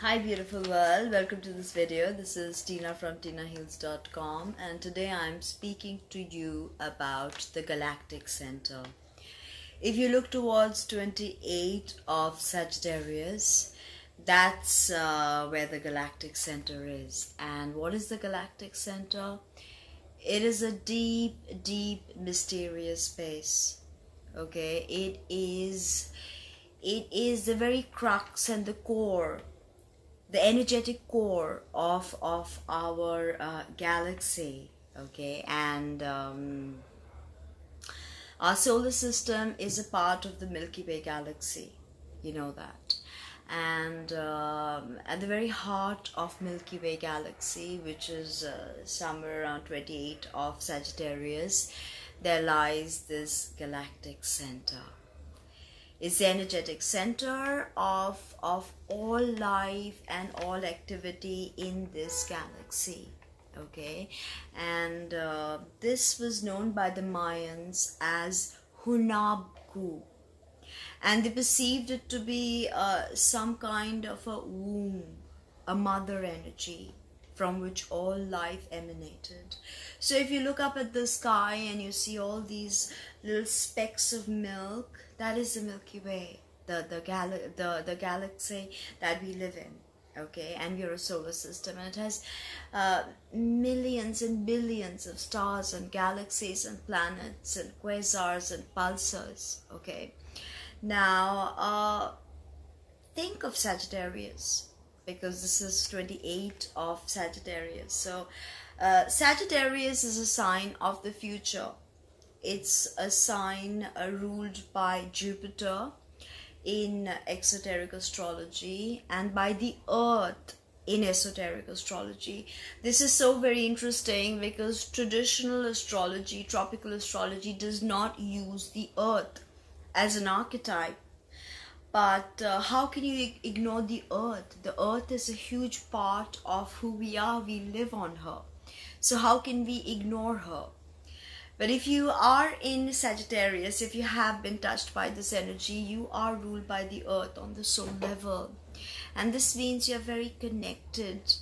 Hi beautiful world, welcome to this video. This is Tina from Tinaheals.com, and today I'm speaking to you about the Galactic Center. If you look towards 28 of Sagittarius, that's where the Galactic Center is. And what is the Galactic Center? It is a deep, mysterious space. Okay, it is the very crux and the core, the energetic core of our galaxy. Okay, and our solar system is a part of the Milky Way galaxy, you know that. And at the very heart of Milky Way galaxy, which is somewhere around 28 of Sagittarius, there lies this galactic center. It's the energetic center of all life and all activity in this galaxy. Okay, and this was known by the Mayans as Hunabku, and they perceived it to be some kind of a womb, a mother energy from which all life emanated. So if you look up at the sky and you see all these little specks of milk, that is the Milky Way, the galaxy that we live in. Okay, and we're a solar system, and it has millions and billions of stars and galaxies and planets and quasars and pulsars. Okay, now think of Sagittarius, because this is 28 of Sagittarius. So Sagittarius is a sign of the future. It's a sign ruled by Jupiter in exoteric astrology and by the earth in esoteric astrology. This is so very interesting because traditional astrology, tropical astrology, does not use the earth as an archetype. But how can you ignore the earth? The earth is a huge part of who we are. We live on her. So how can we ignore her? But if you are in Sagittarius, if you have been touched by this energy, you are ruled by the earth on the soul level. And this means you're very connected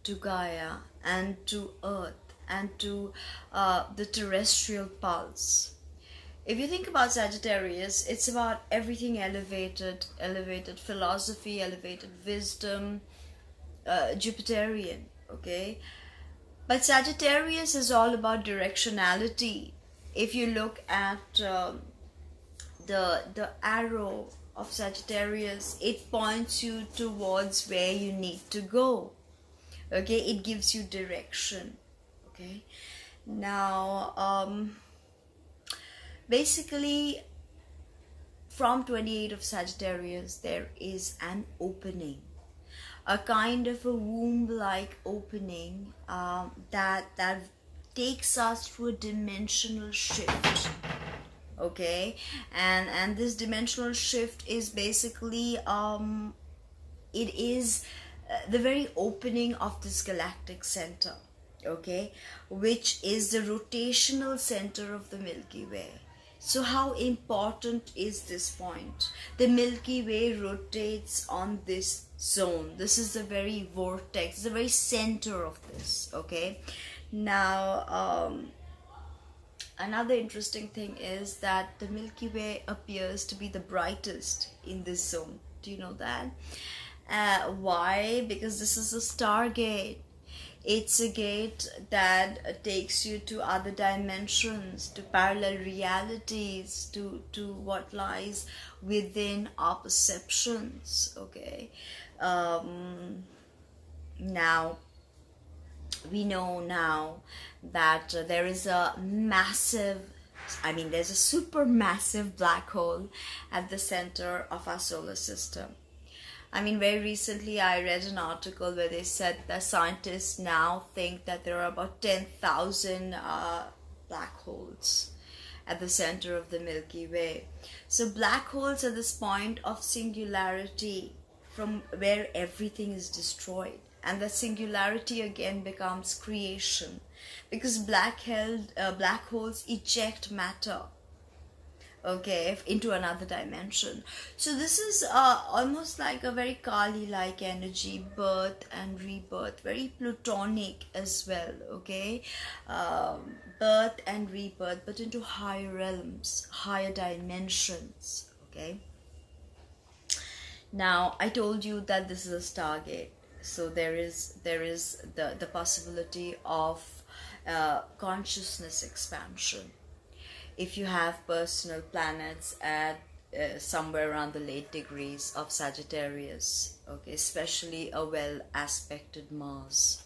to Gaia and to earth and to the terrestrial pulse. If you think about Sagittarius, it's about everything elevated philosophy, elevated wisdom, Jupiterian, okay? But Sagittarius is all about directionality. If you look at the arrow of Sagittarius, it points you towards where you need to go. Okay, it gives you direction. Okay, now basically from 28 of Sagittarius there is an opening, a kind of a womb-like opening that takes us through a dimensional shift. Okay, and this dimensional shift is basically it is the very opening of this galactic center. Okay, which is the rotational center of the Milky Way. So how important is this point? The Milky Way rotates on this zone. This is the very vortex, the very center of this. Okay, now another interesting thing is that the Milky Way appears to be the brightest in this zone. Do you know that? Why? Because this is a stargate. It's a gate that takes you to other dimensions, to parallel realities, to what lies within our perceptions. Okay, now we know now that there is a massive, there's a supermassive black hole at the center of our solar system. Very recently I read an article where they said that scientists now think that there are about 10,000 black holes at the center of the Milky Way. So black holes are this point of singularity from where everything is destroyed. And that singularity again becomes creation, because black holes eject matter. okay, into another dimension. So this is almost like a very Kali-like energy, birth and rebirth, very Plutonic as well, okay, birth and rebirth, but into higher realms, higher dimensions, okay. Now I told you that this is a stargate, so there is the possibility of consciousness expansion. If you have personal planets at somewhere around the late degrees of Sagittarius, okay, especially a well aspected Mars,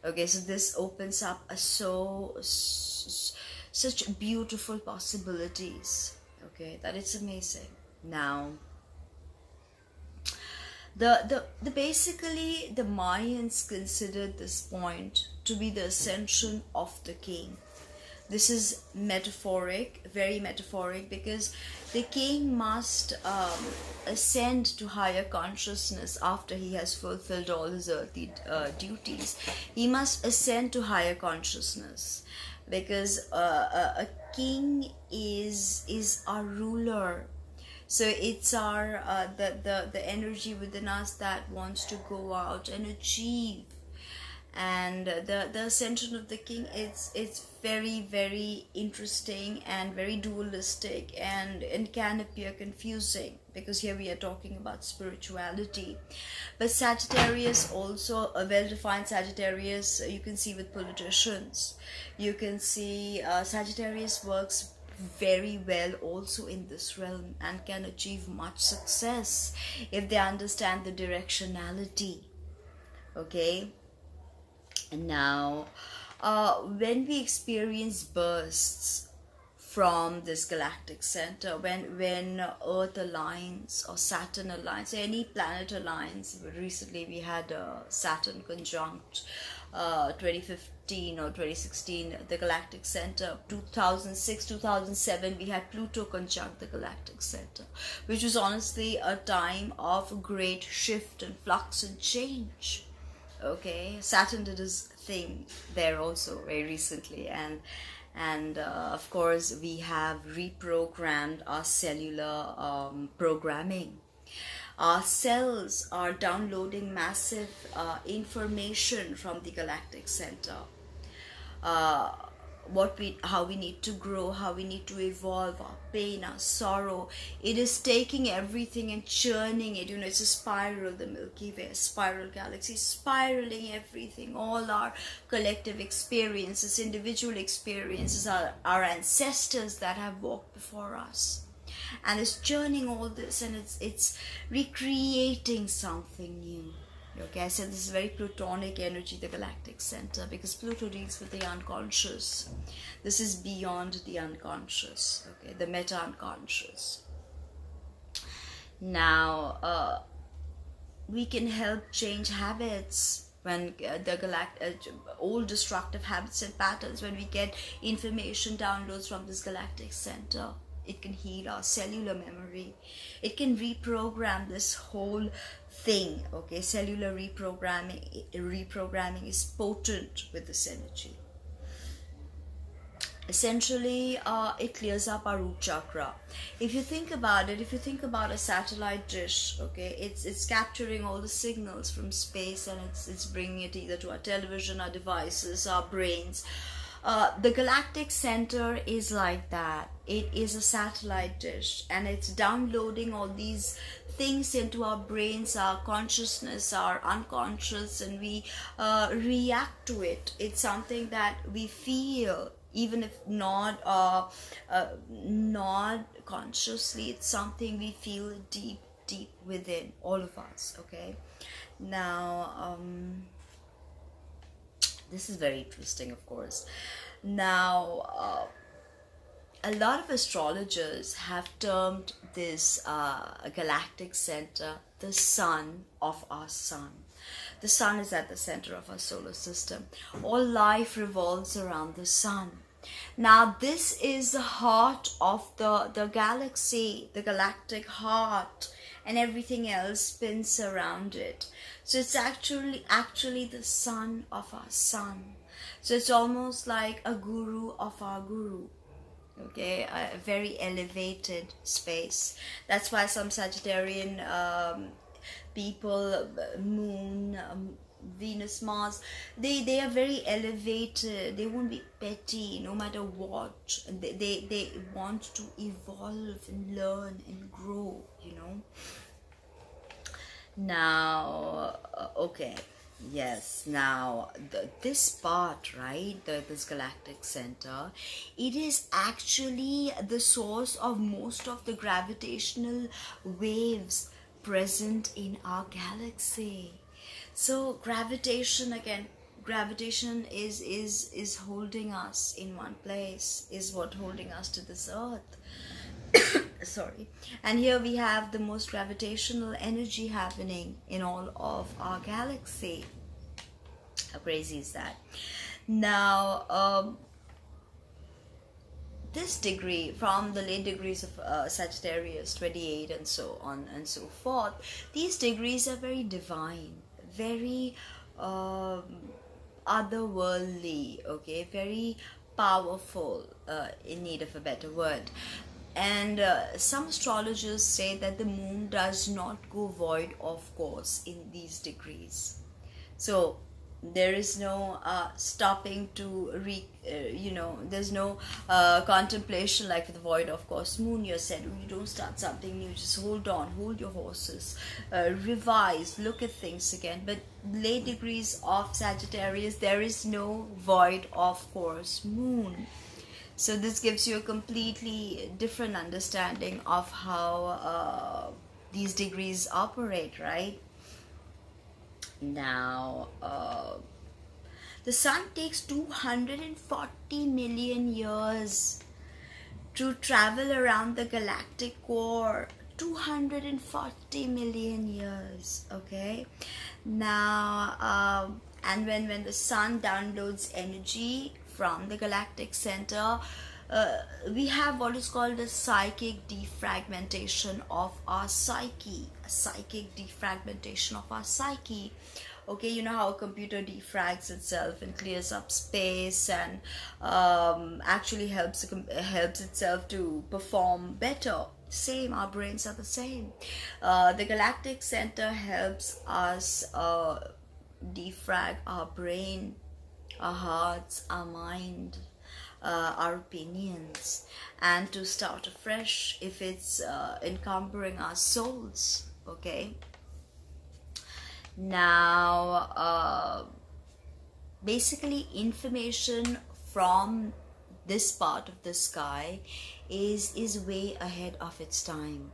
okay, so this opens up a such beautiful possibilities, okay, that it's amazing. Now the basically the Mayans considered this point to be the ascension of the king. This is metaphoric, very metaphoric, because the king must ascend to higher consciousness after he has fulfilled all his earthly duties. He must ascend to higher consciousness, because a king is our ruler. So it's our the energy within us that wants to go out and achieve. And the ascension of the king, it's very interesting and very dualistic, and can appear confusing, because here we are talking about spirituality. But Sagittarius also, a well-defined Sagittarius, you can see with politicians. You can see Sagittarius works very well also in this realm and can achieve much success if they understand the directionality, okay. Now when we experience bursts from this galactic center, when Earth aligns or Saturn aligns, any planet aligns. Recently we had Saturn conjunct 2015 or 2016 the galactic center. 2006 2007 we had Pluto conjunct the galactic center, which was honestly a time of great shift and flux and change, okay. Saturn did his thing there also very recently, and of course we have reprogrammed our cellular programming. Our cells are downloading massive information from the galactic center, how we need to grow, how we need to evolve, our pain, our sorrow. It is taking everything and churning it. It's a spiral, the Milky Way, a spiral galaxy, spiraling everything, all our collective experiences, individual experiences, our ancestors that have walked before us, and it's churning all this, and it's recreating something new. Okay, I said this is very Plutonic energy, the galactic center, because Pluto deals with the unconscious. This is beyond the unconscious, okay, the meta-unconscious. Now, we can help change habits when old destructive habits and patterns, when we get information downloads from this galactic center. It can heal our cellular memory. It can reprogram this whole thing, okay. Cellular reprogramming is potent with this energy. Essentially it clears up our root chakra. If you think about it, if you think about a satellite dish, okay, it's capturing all the signals from space, and it's bringing it either to our television, our devices, our brains. The galactic center is like that. It is a satellite dish, and it's downloading all these things into our brains, our consciousness, our unconscious, and we react to it. It's something that we feel, even if not consciously. It's something we feel deep within all of us, okay. Now this is very interesting, of course. Now a lot of astrologers have termed this galactic center the sun of our sun. The sun is at the center of our solar system. All life revolves around the sun. Now this is the heart of the galaxy, the galactic heart, and everything else spins around it. So it's actually the sun of our sun. So it's almost like a guru of our guru. okay, a very elevated space. That's why some Sagittarian people, Moon, Venus, Mars, they are very elevated. They won't be petty no matter what. They want to evolve and learn and grow, you know. Now, okay, yes, now this part, right, this galactic center, it is actually the source of most of the gravitational waves present in our galaxy. So gravitation, again, gravitation is holding us in one place, is what holding us to this earth. Sorry. And here we have the most gravitational energy happening in all of our galaxy. How crazy is that? Now, this degree, from the late degrees of Sagittarius 28 and so on and so forth, these degrees are very divine, very otherworldly, okay, very powerful, in need of a better word. And some astrologers say that the moon does not go void of course in these degrees. So there is no stopping to there's no contemplation like with the void of course moon. You said you don't start something new, just hold on, hold your horses, revise, look at things again. But late degrees of Sagittarius, there is no void of course moon. So this gives you a completely different understanding of how these degrees operate, right? Now, the sun takes 240 million years to travel around the galactic core. 240 million years, okay? Now, and when the sun downloads energy from the galactic center, we have what is called a psychic defragmentation of our psyche. A psychic defragmentation of our psyche. Okay, you know how a computer defrags itself and clears up space and actually helps itself to perform better. Same, our brains are the same. The galactic center helps us defrag our brain, our hearts, our mind, our opinions, and to start afresh if it's encumbering our souls, okay? Now, basically information from this part of the sky is way ahead of its time.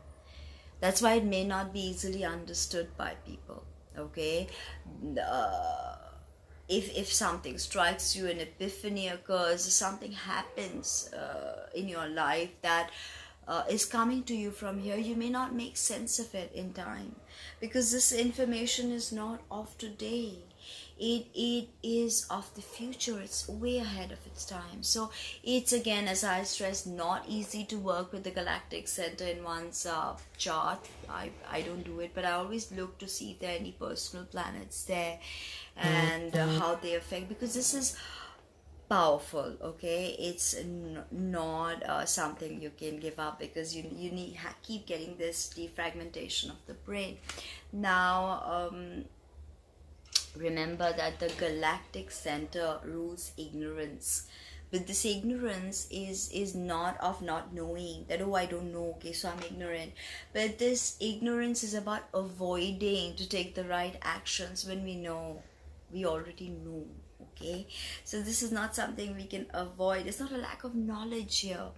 That's why it may not be easily understood by people, okay? If something strikes you, an epiphany occurs, something happens in your life that is coming to you from here, you may not make sense of it in time, because this information is not of today. It is of the future. It's way ahead of its time. So it's, again, as I stressed, not easy to work with the galactic center in one's chart. I don't do it, but I always look to see if there are any personal planets there and how they affect, because this is powerful, okay? It's not something you can give up, because you need keep getting this defragmentation of the brain. Now, remember that the galactic center rules ignorance. But this ignorance is not of not knowing, that oh, I don't know, okay, so I'm ignorant. But this ignorance is about avoiding to take the right actions when we know, we already know, okay? So this is not something we can avoid. It's not a lack of knowledge here,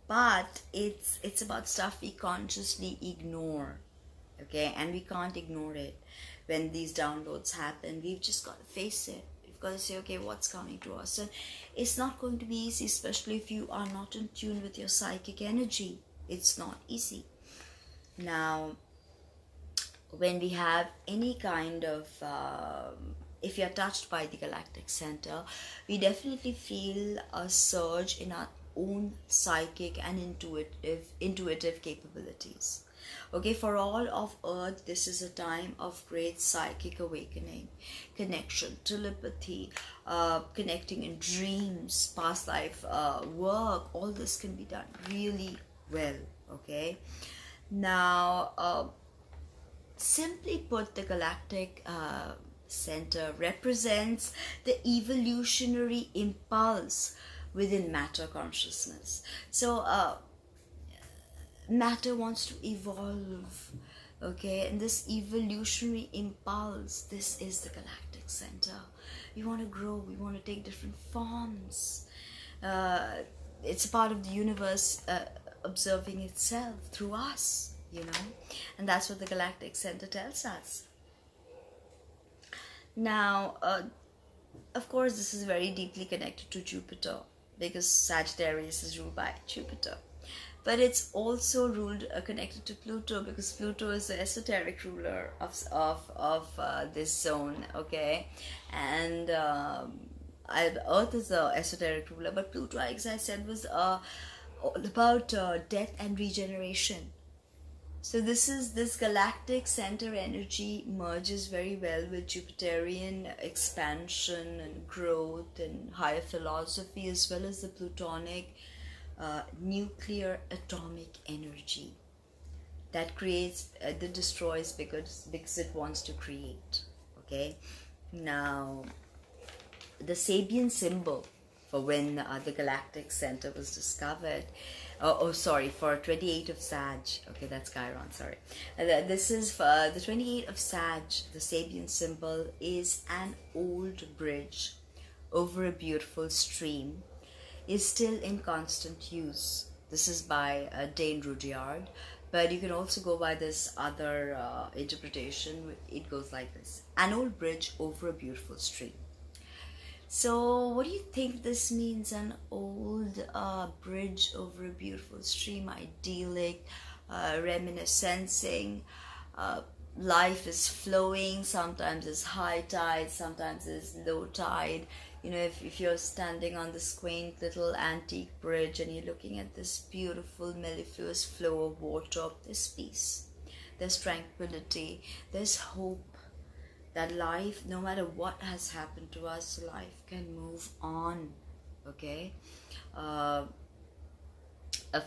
but it's about stuff we consciously ignore, okay? And we can't ignore it. When these downloads happen, we've just got to face it. We've got to say, okay, what's coming to us? And it's not going to be easy, especially if you are not in tune with your psychic energy. It's not easy. Now, when we have any kind of if you're touched by the galactic center, we definitely feel a surge in our own psychic and intuitive capabilities. Okay, for all of Earth, this is a time of great psychic awakening, connection, telepathy, connecting in dreams, past life, work. All this can be done really well. Okay, now simply put, the galactic center represents the evolutionary impulse within matter consciousness. So matter wants to evolve, okay, and this evolutionary impulse, this is the galactic center. We want to grow, we want to take different forms. It's a part of the universe observing itself through us, you know, and that's what the galactic center tells us. Now of course, this is very deeply connected to Jupiter, because Sagittarius is ruled by Jupiter. But it's also ruled connected to Pluto, because Pluto is the esoteric ruler of this zone, okay? And Earth is the esoteric ruler, but Pluto, as I said, was all about death and regeneration. So this galactic center energy merges very well with Jupiterian expansion and growth and higher philosophy, as well as the Plutonic nuclear atomic energy that creates, that destroys because it wants to create. Okay, now the Sabian symbol for when the galactic center was discovered, for 28 of Sag, okay, that's Chiron, sorry. This is for the 28 of Sag. The Sabian symbol is an old bridge over a beautiful stream, is still in constant use. This is by Dane Rudyard, but you can also go by this other interpretation. It goes like this: an old bridge over a beautiful stream. So what do you think this means? An old bridge over a beautiful stream, idyllic, reminiscing. Life is flowing, sometimes it's high tide, sometimes it's low tide. You know, if you're standing on this quaint little antique bridge and you're looking at this beautiful mellifluous flow of water, there's peace, there's tranquility, there's hope that life, no matter what has happened to us, life can move on. Okay, of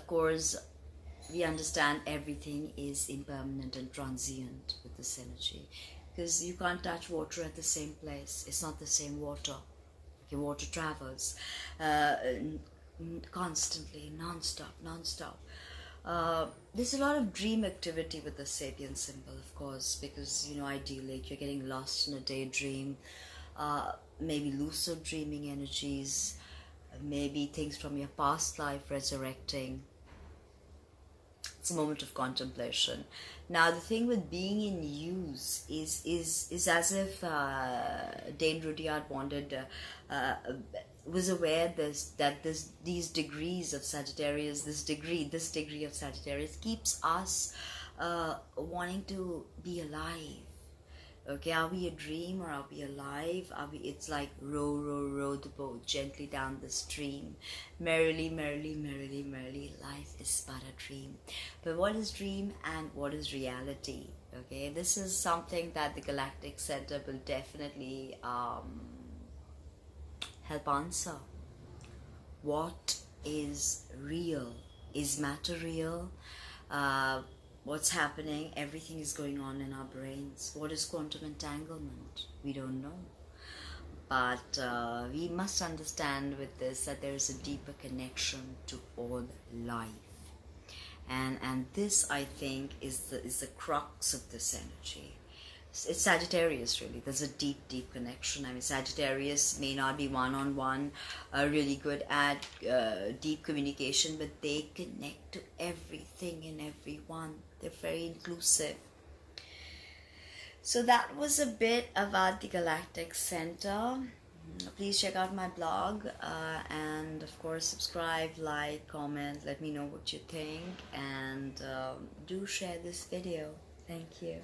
course we understand everything is impermanent and transient with this energy, because you can't touch water at the same place. It's not the same water. Okay, water travels constantly, non-stop. There's a lot of dream activity with the Sabian symbol, of course, because, you know, idyllic, you're getting lost in a daydream, maybe lucid dreaming energies, maybe things from your past life resurrecting. It's a moment of contemplation. Now, the thing with being in use is as if Dane Rudyard was aware that these degrees of Sagittarius, this degree of Sagittarius keeps us wanting to be alive. Okay, are we a dream or are we alive? It's like row the boat gently down the stream. Merrily, life is but a dream. But what is dream and what is reality? Okay, this is something that the Galactic Center will definitely help answer. What is real? Is matter real? What's happening? Everything is going on in our brains. What is quantum entanglement? We don't know. But we must understand with this that there is a deeper connection to all life. And this, I think, is the crux of this energy. It's Sagittarius, really. There's a deep connection. I mean, Sagittarius may not be one-on-one really good at deep communication, but they connect to everything and everyone. They're very inclusive. So that was a bit about the Galactic Center. Please check out my blog and of course subscribe, like, comment, let me know what you think, and do share this video. Thank you.